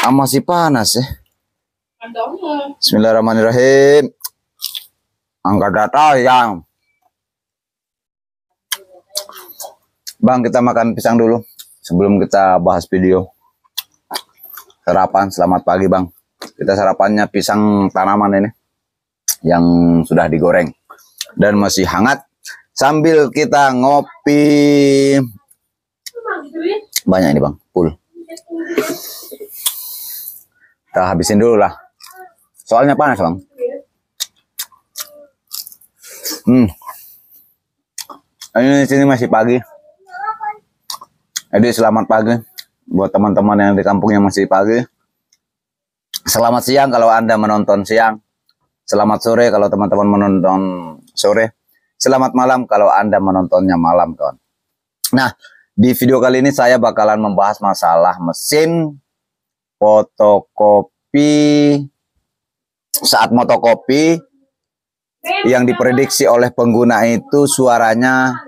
Masih panas ya. Bismillahirrahmanirrahim. Angkat data yang. Bang, kita makan pisang dulu sebelum kita bahas video. Sarapan, selamat pagi bang. Kita sarapannya pisang tanaman ini yang sudah digoreng dan masih hangat sambil kita ngopi. Banyak ini bang, full. Kita habisin dulu lah. Soalnya panas bang. Ini sini masih pagi. Jadi selamat pagi buat teman-teman yang di kampung yang masih pagi. Selamat siang kalau Anda menonton siang. Selamat sore kalau teman-teman menonton sore. Selamat malam kalau Anda menontonnya malam, kawan. Nah, di video kali ini saya bakalan membahas masalah mesin fotokopi. Saat fotokopi yang diprediksi oleh pengguna itu suaranya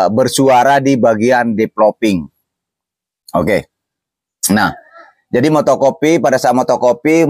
bersuara di bagian developing. Oke. Nah, jadi fotokopi, pada saat fotokopi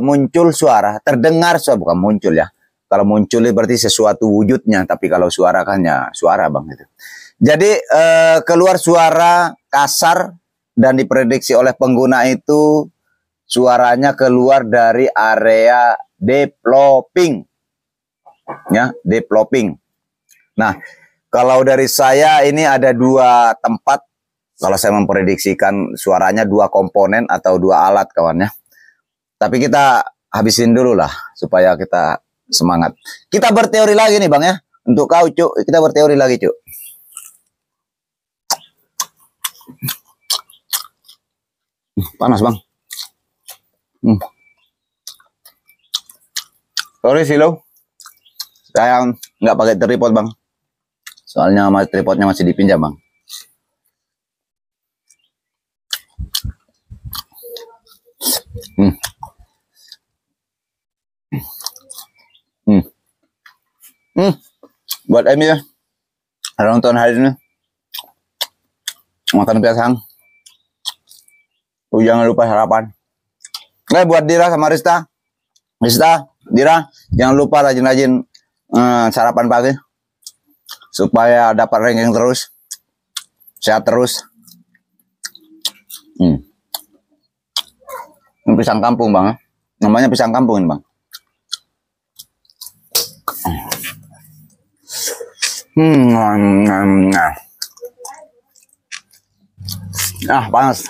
muncul suara, terdengar suara, bukan muncul ya. Kalau muncul itu berarti sesuatu wujudnya, tapi kalau suara kan ya suara bang gitu. Jadi keluar suara kasar dan diprediksi oleh pengguna itu suaranya keluar dari area developing. Ya, developing. Nah, kalau dari saya ini ada dua tempat. Kalau saya memprediksikan suaranya dua komponen atau dua alat kawannya. Tapi kita habisin dulu lah supaya kita semangat. Kita berteori lagi nih bang ya. Untuk kau Cuk, kita berteori lagi Cuk. Panas bang. Sorry Silo, saya nggak pakai tripod bang. Soalnya tripodnya masih dipinjam bang. Buat Emi ya, ada nonton hari ini makan pisang. Jangan lupa sarapan. Buat Dira sama Rista, Dira, jangan lupa rajin-rajin sarapan pagi supaya dapat ranking terus, sehat terus. Ini pisang kampung bang, namanya pisang kampung ini bang. Panas.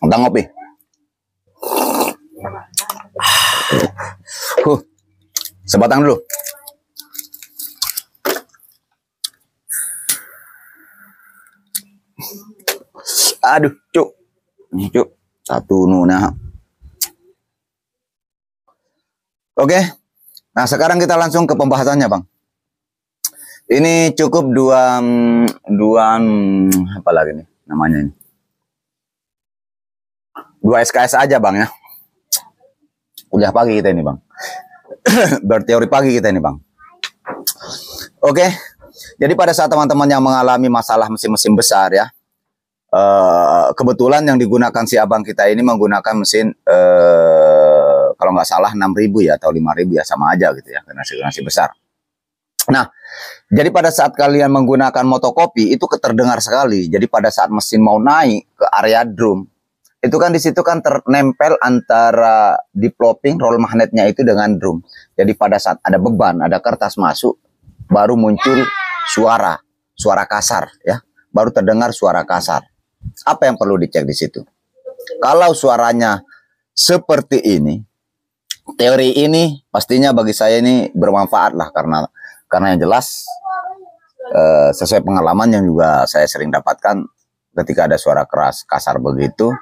Kita ngopi. Sebatang dulu. Aduh, Cuk. Nih, Cuk. Satu nuna. Oke. Nah, sekarang kita langsung ke pembahasannya, Bang. Ini cukup dua apa lagi nih namanya ini? 2 SKS aja, Bang ya. Kuliah pagi kita ini, Bang. Berteori pagi kita ini, Bang. Oke. Jadi pada saat teman-teman yang mengalami masalah mesin-mesin besar ya, kebetulan yang digunakan si abang kita ini menggunakan mesin kalau nggak salah 6.000 ya atau 5.000 ya, sama aja gitu ya, karena segregasi besar. Nah, jadi pada saat kalian menggunakan motokopi itu keterdengar sekali. Jadi pada saat mesin mau naik ke area drum, itu kan di situ kan ternempel antara developing roll magnetnya itu dengan drum. Jadi pada saat ada beban, ada kertas masuk, baru muncul suara kasar ya. Baru terdengar suara kasar. Apa yang perlu dicek di situ? Kalau suaranya seperti ini, teori ini pastinya bagi saya ini bermanfaat lah, karena yang jelas sesuai pengalaman yang juga saya sering dapatkan ketika ada suara keras kasar begitu,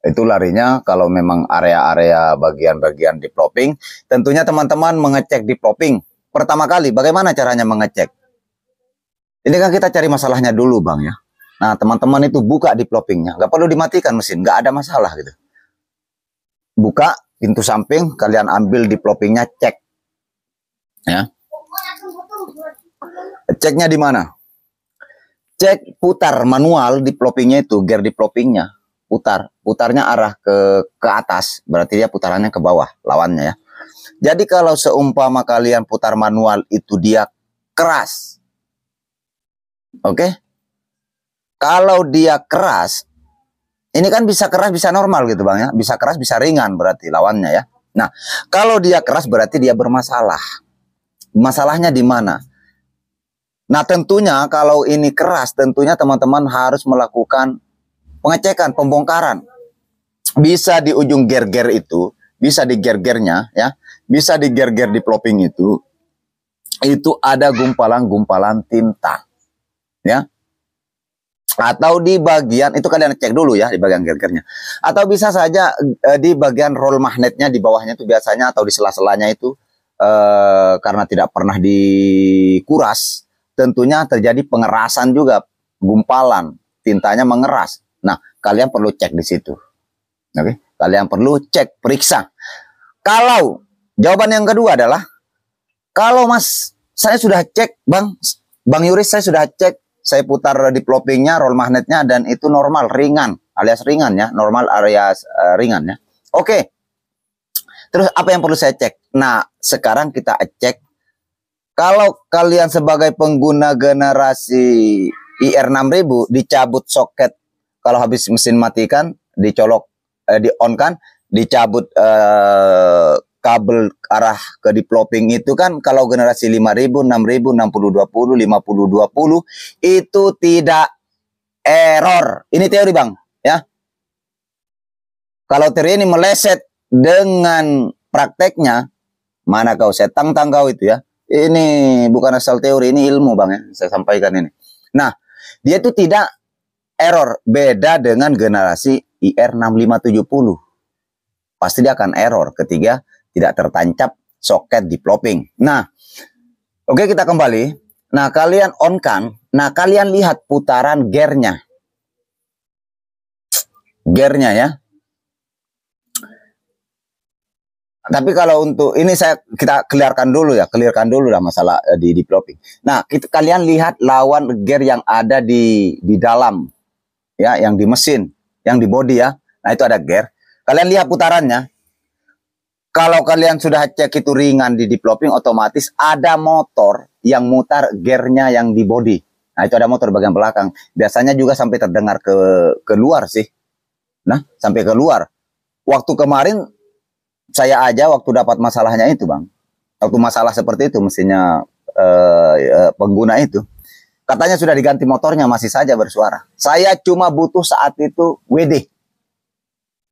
itu larinya kalau memang area-area bagian-bagian developing. Tentunya teman-teman mengecek developing pertama kali. Bagaimana caranya mengecek? Ini kan kita cari masalahnya dulu bang ya. Nah teman-teman itu buka developingnya, nggak perlu dimatikan mesin, nggak ada masalah gitu. Buka pintu samping, kalian ambil developingnya, cek. Ya. Ceknya di mana? Cek putar manual di ploppingnya itu, gear di ploppingnya putarnya arah ke atas, berarti dia putarannya ke bawah lawannya ya. Jadi kalau seumpama kalian putar manual itu dia keras, oke? Kalau dia keras, ini kan bisa keras bisa normal gitu bang ya, bisa keras bisa ringan berarti lawannya ya. Nah kalau dia keras berarti dia bermasalah. Masalahnya di mana? Nah tentunya kalau ini keras, tentunya teman-teman harus melakukan pengecekan, pembongkaran. Bisa di ujung ger-ger itu, bisa di ger-gernya ya, bisa di ger-ger di plopping itu ada gumpalan-gumpalan tinta ya. Atau di bagian itu kalian cek dulu ya di bagian ger-gernya. Atau bisa saja di bagian roll magnetnya di bawahnya itu biasanya atau di sela-selanya itu karena tidak pernah dikuras, tentunya terjadi pengerasan juga, gumpalan tintanya mengeras. Nah, kalian perlu cek di situ. Oke, kalian perlu cek, periksa. Kalau jawaban yang kedua adalah kalau Mas, saya sudah cek, Bang Yuris, saya sudah cek, saya putar di ploppingnya, roll magnetnya dan itu normal, ringan, alias ringan ya, normal alias ringan ya. Oke. Terus apa yang perlu saya cek? Nah, sekarang kita cek kalau kalian sebagai pengguna generasi IR6000 dicabut soket, kalau habis mesin matikan, dicolok, di on kan, dicabut kabel arah ke di plopping itu kan, kalau generasi 5000, 6000, 6020, 5020 itu tidak error. Ini teori bang, ya. Kalau teori ini meleset dengan prakteknya, mana kau setang kau itu ya. Ini bukan asal teori, ini ilmu bang ya, saya sampaikan ini. Nah, dia itu tidak error, beda dengan generasi IR6570. Pasti dia akan error ketika tidak tertancap soket di plopping. Nah, oke kita kembali. Nah, kalian on kan, nah kalian lihat putaran gearnya. Gearnya ya. Tapi kalau untuk ini kita clearkan dulu lah masalah di plopping. Nah, kalian lihat lawan gear yang ada di dalam ya, yang di mesin, yang di body ya. Nah, itu ada gear. Kalian lihat putarannya. Kalau kalian sudah cek itu ringan di plopping, otomatis ada motor yang mutar gearnya yang di body. Nah, itu ada motor bagian belakang. Biasanya juga sampai terdengar ke luar sih. Nah, sampai ke luar. Waktu kemarin saya aja waktu dapat masalahnya itu bang, waktu masalah seperti itu mesinnya pengguna itu katanya sudah diganti motornya masih saja bersuara. Saya cuma butuh saat itu WD.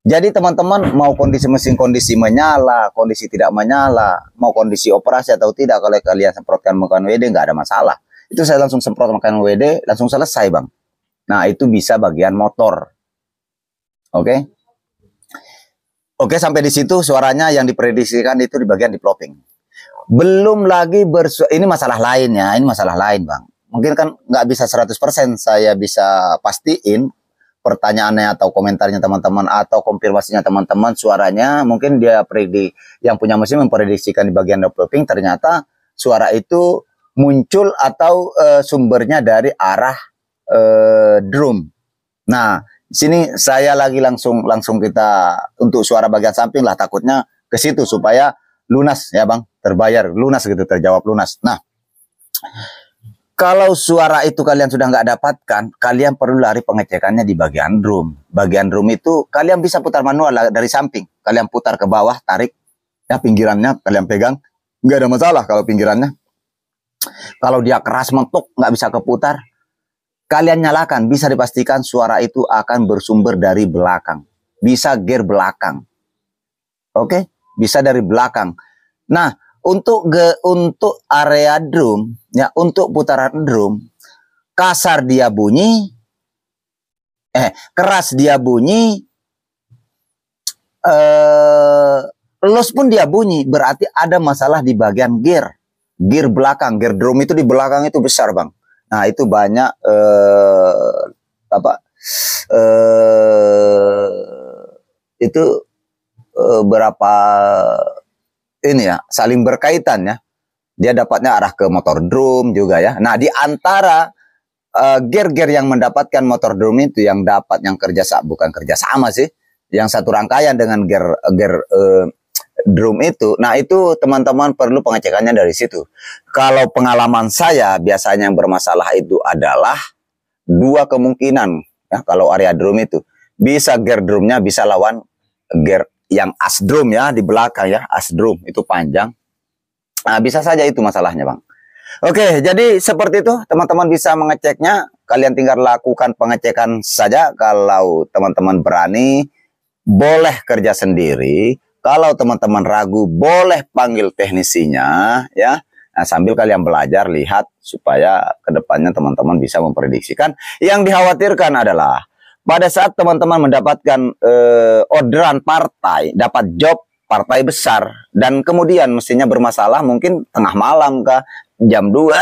Jadi teman-teman mau kondisi mesin kondisi menyala, kondisi tidak menyala, mau kondisi operasi atau tidak, kalau kalian semprotkan menggunakan WD nggak ada masalah. Itu saya langsung semprot menggunakan WD langsung selesai bang. Nah itu bisa bagian motor. Oke. Oke, sampai di situ suaranya yang diprediksikan itu di bagian di plopping. Belum lagi ini masalah lain ya, ini masalah lain bang. Mungkin kan nggak bisa 100% saya bisa pastiin pertanyaannya atau komentarnya teman-teman atau konfirmasinya teman-teman suaranya. Mungkin dia yang punya mesin memprediksikan di bagian plopping, ternyata suara itu muncul atau sumbernya dari arah drum. Nah, sini saya lagi langsung kita untuk suara bagian samping lah, takutnya ke situ supaya lunas ya bang, terbayar lunas gitu, terjawab lunas. Nah, kalau suara itu kalian sudah nggak dapatkan, kalian perlu lari pengecekannya di bagian drum. Bagian drum itu kalian bisa putar manual dari samping, kalian putar ke bawah, tarik ya pinggirannya, kalian pegang, nggak ada masalah kalau pinggirannya. Kalau dia keras mentok nggak bisa keputar, kalian nyalakan, bisa dipastikan suara itu akan bersumber dari belakang. Bisa gear belakang. Oke, bisa dari belakang. Nah, untuk area drum, ya, untuk putaran drum, kasar dia bunyi, keras dia bunyi, los pun dia bunyi, berarti ada masalah di bagian gear. Gear belakang, gear drum itu di belakang itu besar, bang. Nah, itu banyak itu berapa ini ya, saling berkaitan ya. dia dapatnya arah ke motor drum juga ya. Nah, di antara gear-gear yang mendapatkan motor drum itu yang dapat yang bukan kerjasama sih, yang satu rangkaian dengan gear drum itu. Nah, itu teman-teman perlu pengecekannya dari situ. Kalau pengalaman saya biasanya yang bermasalah itu adalah dua kemungkinan ya. Kalau area drum itu bisa gear drumnya bisa lawan gear yang as drum ya, di belakang ya, as drum itu panjang. Nah, bisa saja itu masalahnya, Bang. Oke, jadi seperti itu teman-teman bisa mengeceknya. Kalian tinggal lakukan pengecekan saja. Kalau teman-teman berani, boleh kerja sendiri. Kalau teman-teman ragu, boleh panggil teknisinya ya. Nah, sambil kalian belajar, lihat supaya kedepannya teman-teman bisa memprediksikan. Yang dikhawatirkan adalah pada saat teman-teman mendapatkan orderan partai, dapat job partai besar, dan kemudian mesinnya bermasalah, mungkin tengah malam kah, jam 2,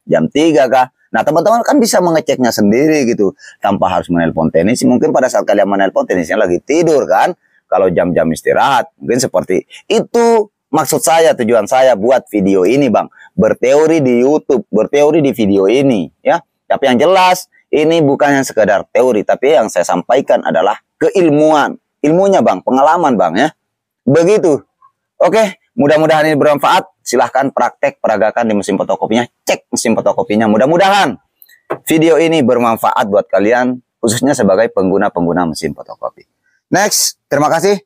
jam 3 kah. Nah, teman-teman kan bisa mengeceknya sendiri gitu, tanpa harus menelpon teknisi. Mungkin pada saat kalian menelpon teknisinya lagi tidur kan, kalau jam-jam istirahat, mungkin seperti itu. Maksud saya, tujuan saya buat video ini, Bang, berteori di YouTube, berteori di video ini ya. Tapi yang jelas, ini bukan yang sekedar teori, tapi yang saya sampaikan adalah keilmuan. Ilmunya, Bang, pengalaman, Bang ya. Begitu. Oke, mudah-mudahan ini bermanfaat. Silahkan praktek peragakan di mesin fotokopinya, cek mesin fotokopinya. Mudah-mudahan video ini bermanfaat buat kalian, khususnya sebagai pengguna-pengguna mesin fotokopi. Next, terima kasih.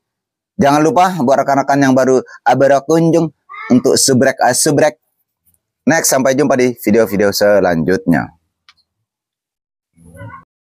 Jangan lupa buat rekan-rekan yang baru berkunjung untuk subrek. Next, sampai jumpa di video-video selanjutnya.